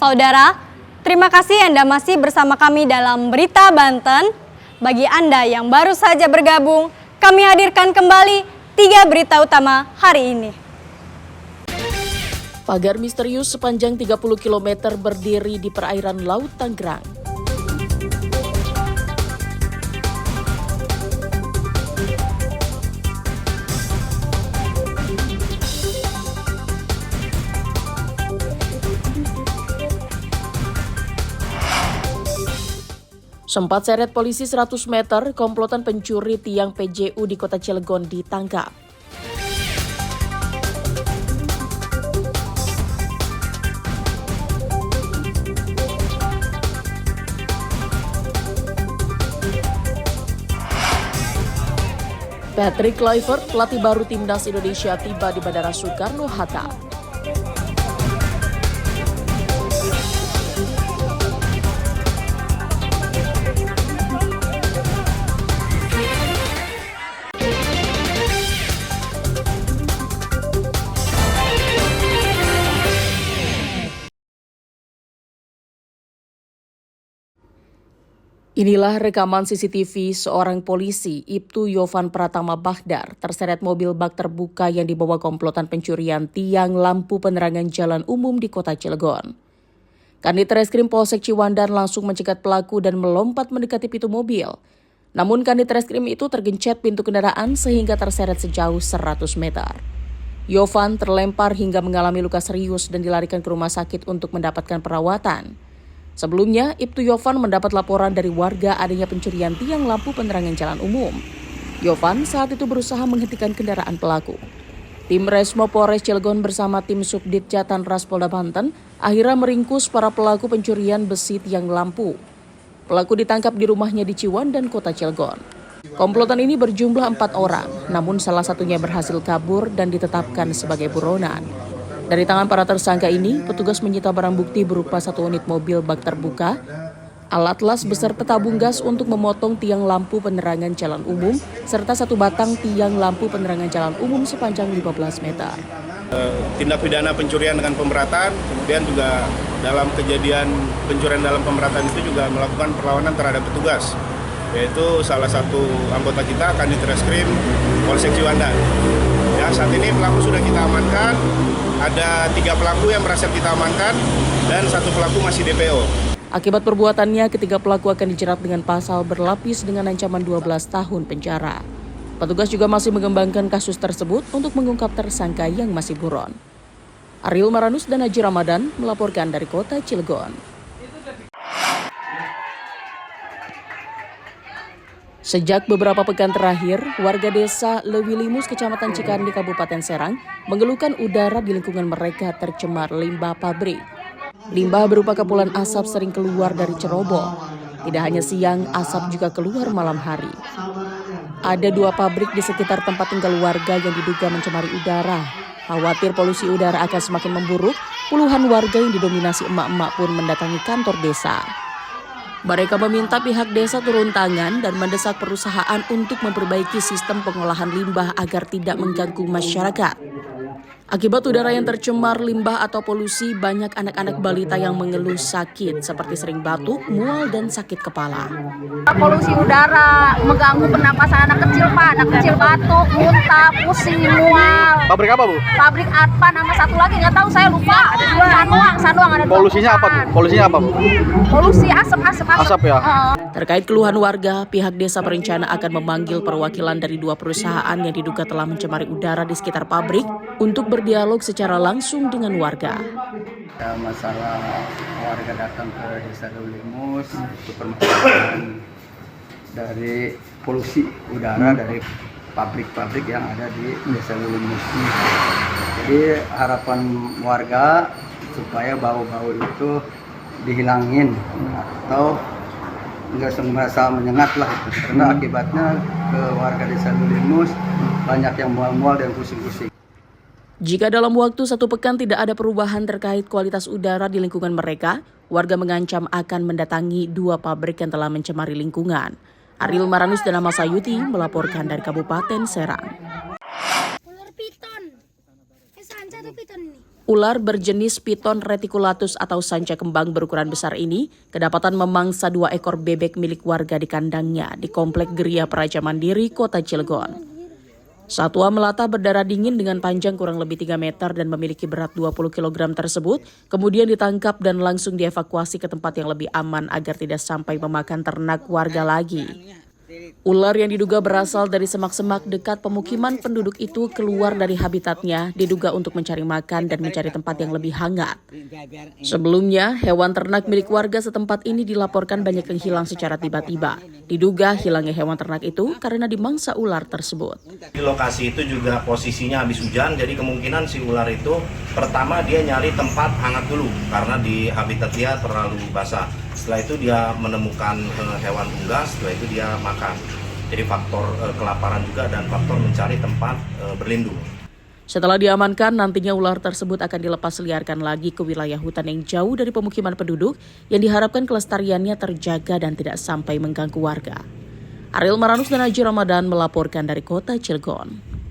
Saudara, terima kasih Anda masih bersama kami dalam Berita Banten. Bagi Anda yang baru saja bergabung, kami hadirkan kembali 3 berita utama hari ini. Pagar misterius sepanjang 30 km berdiri di perairan Laut Tangerang. Sempat seret polisi 100 meter, komplotan pencuri tiang PJU di kota Cilegon ditangkap. Patrick Kluivert, pelatih baru timnas Indonesia, tiba di Bandara Soekarno-Hatta. Inilah rekaman CCTV seorang polisi, Ibtu Yovan Pratama Baghdar, terseret mobil bak terbuka yang dibawa komplotan pencurian tiang lampu penerangan jalan umum di kota Cilegon. Kanit Reskrim Polsek Ciwandan langsung mencegat pelaku dan melompat mendekati pintu mobil. Namun Kanit Reskrim itu tergencet pintu kendaraan sehingga terseret sejauh 100 meter. Yovan terlempar hingga mengalami luka serius dan dilarikan ke rumah sakit untuk mendapatkan perawatan. Sebelumnya, Ibtu Yovan mendapat laporan dari warga adanya pencurian tiang lampu penerangan jalan umum. Yovan saat itu berusaha menghentikan kendaraan pelaku. Tim Resmo Polres Cilegon bersama tim Subdit Jatan Ras Polda Banten akhirnya meringkus para pelaku pencurian besi tiang lampu. Pelaku ditangkap di rumahnya di Ciwandan, Kota Cilegon. Komplotan ini berjumlah 4 orang, namun salah satunya berhasil kabur dan ditetapkan sebagai buronan. Dari tangan para tersangka ini, petugas menyita barang bukti berupa 1 unit mobil bak terbuka, alat las beserta tabung gas untuk memotong tiang lampu penerangan jalan umum, serta 1 batang tiang lampu penerangan jalan umum sepanjang 15 meter. Tindak pidana pencurian dengan pemberatan, kemudian juga dalam kejadian pencurian dalam pemberatan itu juga melakukan perlawanan terhadap petugas, yaitu salah satu anggota kita, Kanit Reskrim Polsek Ciwandan. Ya, saat ini pelaku sudah kita amankan, ada 3 pelaku yang berhasil kita amankan dan 1 pelaku masih DPO. Akibat perbuatannya, ketiga pelaku akan dijerat dengan pasal berlapis dengan ancaman 12 tahun penjara. Petugas juga masih mengembangkan kasus tersebut untuk mengungkap tersangka yang masih buron. Ariel Maranus dan Haji Ramadan melaporkan dari kota Cilegon. Sejak beberapa pekan terakhir, warga desa Lewilimus, Kecamatan Cikandi, Kabupaten Serang, mengeluhkan udara di lingkungan mereka tercemar limbah pabrik. Limbah berupa kepulan asap sering keluar dari cerobong. Tidak hanya siang, asap juga keluar malam hari. Ada 2 pabrik di sekitar tempat tinggal warga yang diduga mencemari udara. Khawatir polusi udara akan semakin memburuk, puluhan warga yang didominasi emak-emak pun mendatangi kantor desa. Mereka meminta pihak desa turun tangan dan mendesak perusahaan untuk memperbaiki sistem pengolahan limbah agar tidak mengganggu masyarakat. Akibat udara yang tercemar limbah atau polusi, banyak anak-anak balita yang mengeluh sakit seperti sering batuk, mual, dan sakit kepala. Polusi udara mengganggu pernapasan anak kecil, Pak. Anak kecil batuk, muntah, pusing, mual. Pabrik apa, Bu? Pabrik Arpa, nama satu lagi nggak tahu, saya lupa. Sanuang ada 2. Polusinya apa, Bu? Polusinya apa, Bu? Polusi asap. Asap ya? Terkait keluhan warga, pihak desa berencana akan memanggil perwakilan dari 2 perusahaan yang diduga telah mencemari udara di sekitar pabrik untuk berdialog secara langsung dengan warga. Masalah warga datang ke desa Lewilimus untuk permasalahan dari polusi udara dari pabrik-pabrik yang ada di desa Lewilimus. Jadi harapan warga supaya bau-bau itu dihilangin atau nggak merasa menyengat lah itu. Karena akibatnya ke warga desa Lewilimus banyak yang mual-mual dan pusing-pusing. Jika dalam waktu 1 pekan tidak ada perubahan terkait kualitas udara di lingkungan mereka, warga mengancam akan mendatangi 2 pabrik yang telah mencemari lingkungan. Ariel Maranus dan Ama Sayuti melaporkan dari Kabupaten Serang. Ular berjenis Python reticulatus atau sanca kembang berukuran besar ini kedapatan memangsa 2 ekor bebek milik warga di kandangnya di Komplek Geria Praja Mandiri, Kota Cilegon. Satwa melata berdarah dingin dengan panjang kurang lebih 3 meter dan memiliki berat 20 kg tersebut kemudian ditangkap dan langsung dievakuasi ke tempat yang lebih aman agar tidak sampai memakan ternak warga lagi. Ular yang diduga berasal dari semak-semak dekat pemukiman penduduk itu keluar dari habitatnya diduga untuk mencari makan dan mencari tempat yang lebih hangat. Sebelumnya, hewan ternak milik warga setempat ini dilaporkan banyak yang hilang secara tiba-tiba. Diduga hilangnya hewan ternak itu karena dimangsa ular tersebut. Di lokasi itu juga posisinya habis hujan, jadi kemungkinan si ular itu pertama dia nyari tempat hangat dulu karena di habitat dia terlalu basah. Setelah itu dia menemukan hewan unggas, setelah itu dia makan. Jadi faktor kelaparan juga dan faktor mencari tempat berlindung. Setelah diamankan, nantinya ular tersebut akan dilepas liarkan lagi ke wilayah hutan yang jauh dari pemukiman penduduk yang diharapkan kelestariannya terjaga dan tidak sampai mengganggu warga. Ariel Maranus dan Haji Ramadan melaporkan dari Kota Cilegon.